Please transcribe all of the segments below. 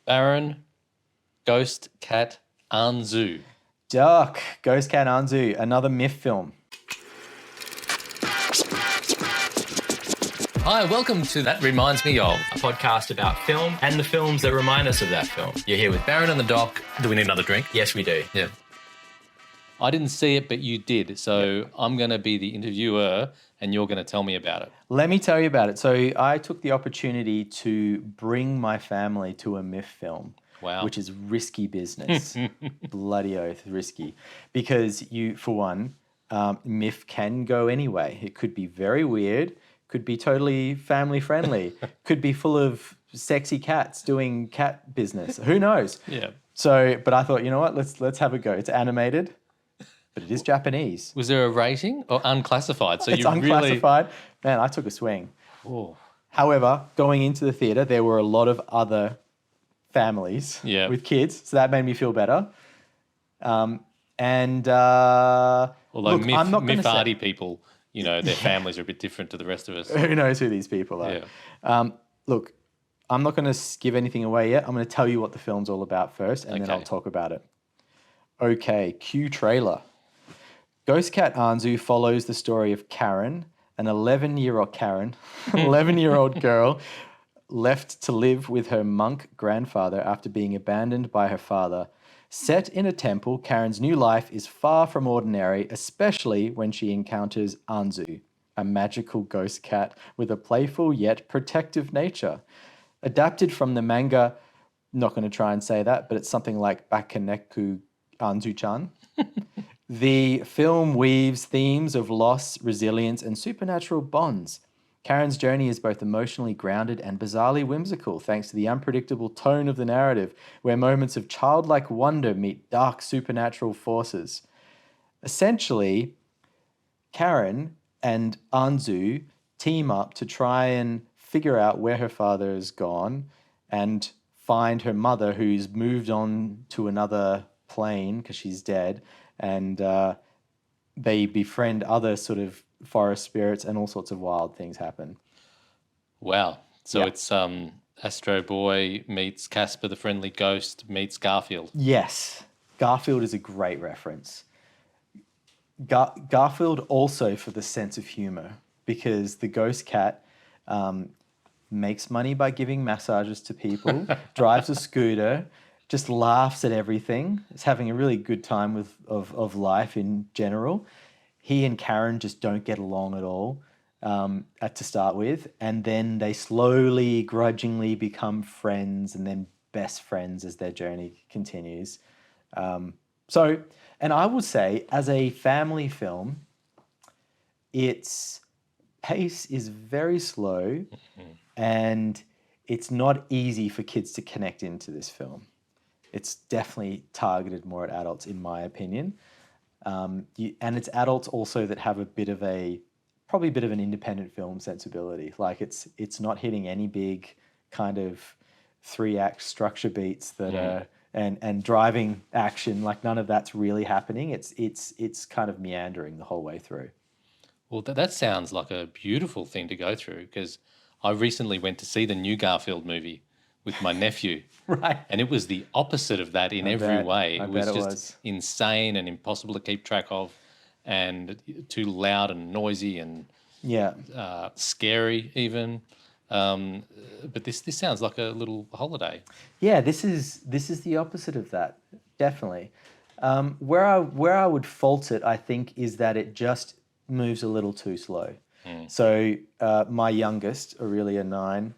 Baron, Ghost Cat Anzu. Duck, Ghost Cat Anzu, another myth film. Hi, welcome to That Reminds Me Of, a podcast about film and the films that remind us of that film. You're here with Baron and the Doc. Do we need another drink? Yes, we do. Yeah. I didn't see it, but you did. So I'm going to be the interviewer and you're going to tell me about it. Let me tell you about it. So I took the opportunity to bring my family to a myth film. Wow. Which is risky business. Bloody oath, risky. Because you, for one, myth can go anyway. It could be very weird, could be totally family friendly, could be full of sexy cats doing cat business. Who knows? Yeah. So, but I thought, you know what? Let's have a go. It's animated, but it is Japanese. Was there a rating or unclassified? So It's unclassified. Man, I took a swing. Oh. However, going into the theater, there were a lot of other families with kids, so that made me feel better. Although look, I'm not myth arty people, you know, their families are a bit different to the rest of us. Who knows who these people are? Yeah. Look, I'm not going to give anything away yet. I'm going to tell you what the film's all about first, and then I'll talk about it. Okay, cue trailer. Ghost Cat Anzu follows the story of Karen, an 11-year-old girl left to live with her monk grandfather after being abandoned by her father. Set in a temple, Karen's new life is far from ordinary, especially when she encounters Anzu, a magical ghost cat with a playful yet protective nature. Adapted from the manga, not going to try and say that, but it's something like Bakeneku Anzu-chan. The film weaves themes of loss, resilience, and supernatural bonds. Karen's journey is both emotionally grounded and bizarrely whimsical, thanks to the unpredictable tone of the narrative, where moments of childlike wonder meet dark supernatural forces. Essentially, Karen and Anzu team up to try and figure out where her father has gone and find her mother, who's moved on to another plane because she's dead, and they befriend other sort of forest spirits, and all sorts of wild things happen. Wow. So it's Astro Boy meets Casper the Friendly Ghost meets Garfield. Yes. Garfield is a great reference. Garfield also for the sense of humor, because the ghost cat makes money by giving massages to people, drives a scooter, just laughs at everything. Is having a really good time of life in general. He and Karen just don't get along at all to start with. And then they slowly, grudgingly become friends and then best friends as their journey continues. And I would say as a family film, its pace is very slow and it's not easy for kids to connect into this film. It's definitely targeted more at adults, in my opinion. And it's adults also that have probably a bit of an independent film sensibility. Like it's not hitting any big kind of 3-act structure beats that are and driving action. Like none of that's really happening. It's kind of meandering the whole way through. Well, that sounds like a beautiful thing to go through, because I recently went to see the new Garfield movie with my nephew. Right. And it was the opposite of that in every way. It was just was insane and impossible to keep track of, and too loud and noisy and scary even. But this sounds like a little holiday. Yeah, this is the opposite of that, definitely. Where I would fault it, I think, is that it just moves a little too slow. So my youngest, Aurelia 9,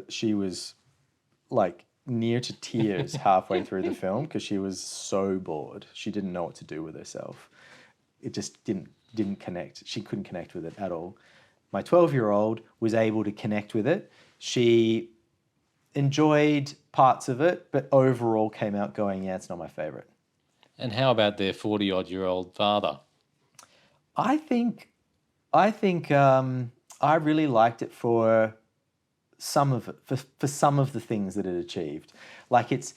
she was like near to tears halfway through the film because she was so bored. She didn't know what to do with herself. It just didn't connect. She couldn't connect with it at all. My 12-year-old was able to connect with it. She enjoyed parts of it, but overall came out going, yeah, it's not my favorite. And how about their 40-odd-year-old father? I think I really liked it for some of it, for some of the things that it achieved. Like it's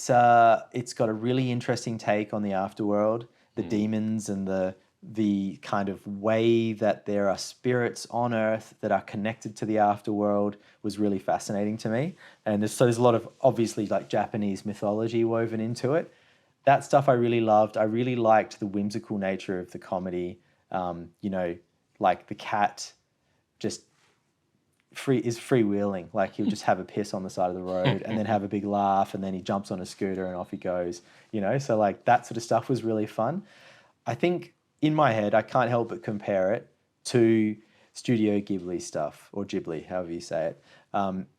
got a really interesting take on the afterworld, the demons and the the kind of way that there are spirits on Earth that are connected to the afterworld was really fascinating to me. And there's a lot of obviously like Japanese mythology woven into it. That stuff I really loved. I really liked the whimsical nature of the comedy. You know, like the cat just freewheeling. Like he'll just have a piss on the side of the road and then have a big laugh, and then he jumps on a scooter and off he goes. You know, so like that sort of stuff was really fun. I think in my head, I can't help but compare it to Studio Ghibli stuff, or Ghibli, however you say it.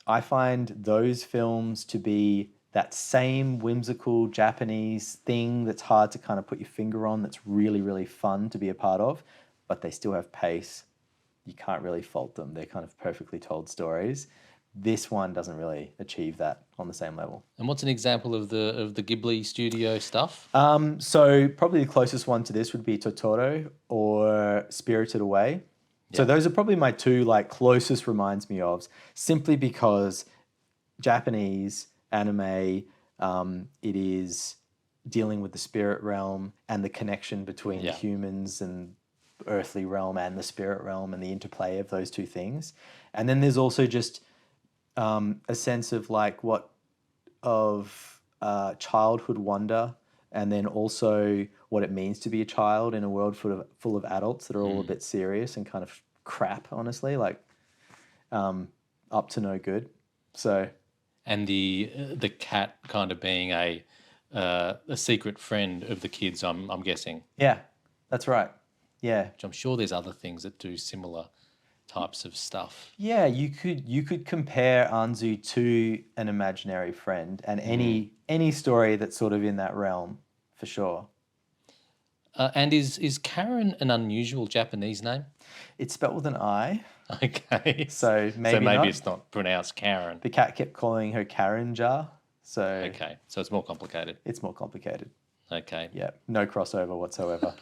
I find those films to be that same whimsical Japanese thing that's hard to kind of put your finger on, that's really, really fun to be a part of, but they still have pace. You can't really fault them. They're kind of perfectly told stories. This one doesn't really achieve that on the same level. And what's an example of the Ghibli studio stuff? So probably the closest one to this would be Totoro or Spirited Away. So those are probably my two like closest reminds me of, simply because Japanese anime, it is dealing with the spirit realm and the connection between humans and earthly realm and the spirit realm and the interplay of those two things. And then there's also just a sense of like childhood wonder, and then also what it means to be a child in a world full of adults that are all a bit serious and kind of crap, honestly, like up to no good. So, and the cat kind of being a secret friend of the kids, I'm guessing. Yeah, that's right. Yeah, which I'm sure there's other things that do similar types of stuff. Yeah, you could compare Anzu to an imaginary friend, and any story that's sort of in that realm, for sure. And is Karen an unusual Japanese name? It's spelled with an I. Okay. So maybe not. It's not pronounced Karen. The cat kept calling her Karen Jar. So okay, so it's more complicated. It's more complicated. Okay. Yeah, no crossover whatsoever.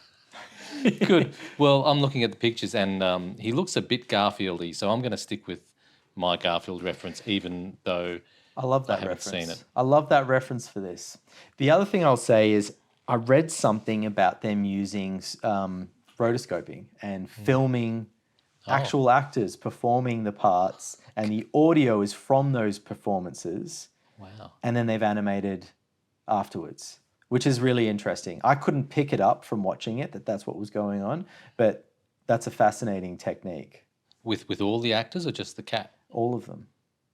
Good. Well, I'm looking at the pictures, and he looks a bit Garfieldy, so I'm going to stick with my Garfield reference, even though I love that I haven't reference. seen it. I love that reference for this. The other thing I'll say is I read something about them using rotoscoping and filming actual actors performing the parts, and the audio is from those performances. Wow. And then they've animated afterwards, which is really interesting. I couldn't pick it up from watching it that's what was going on, but that's a fascinating technique. With all the actors or just the cat? All of them.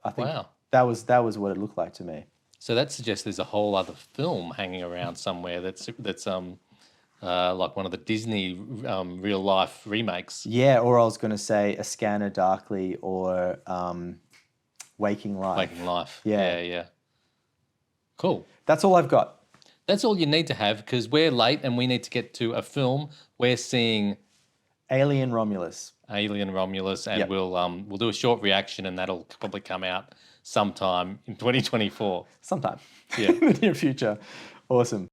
I think wow. that was what it looked like to me. So that suggests there's a whole other film hanging around somewhere that's like one of the Disney real life remakes. Yeah, or I was going to say A Scanner Darkly or Waking Life. Waking Life. Yeah. Yeah. Cool. That's all I've got. That's all you need to have, because we're late and we need to get to a film. We're seeing Alien Romulus. Alien Romulus, and we'll do a short reaction, and that'll probably come out sometime in 2024. Sometime. Yeah. In the near future. Awesome.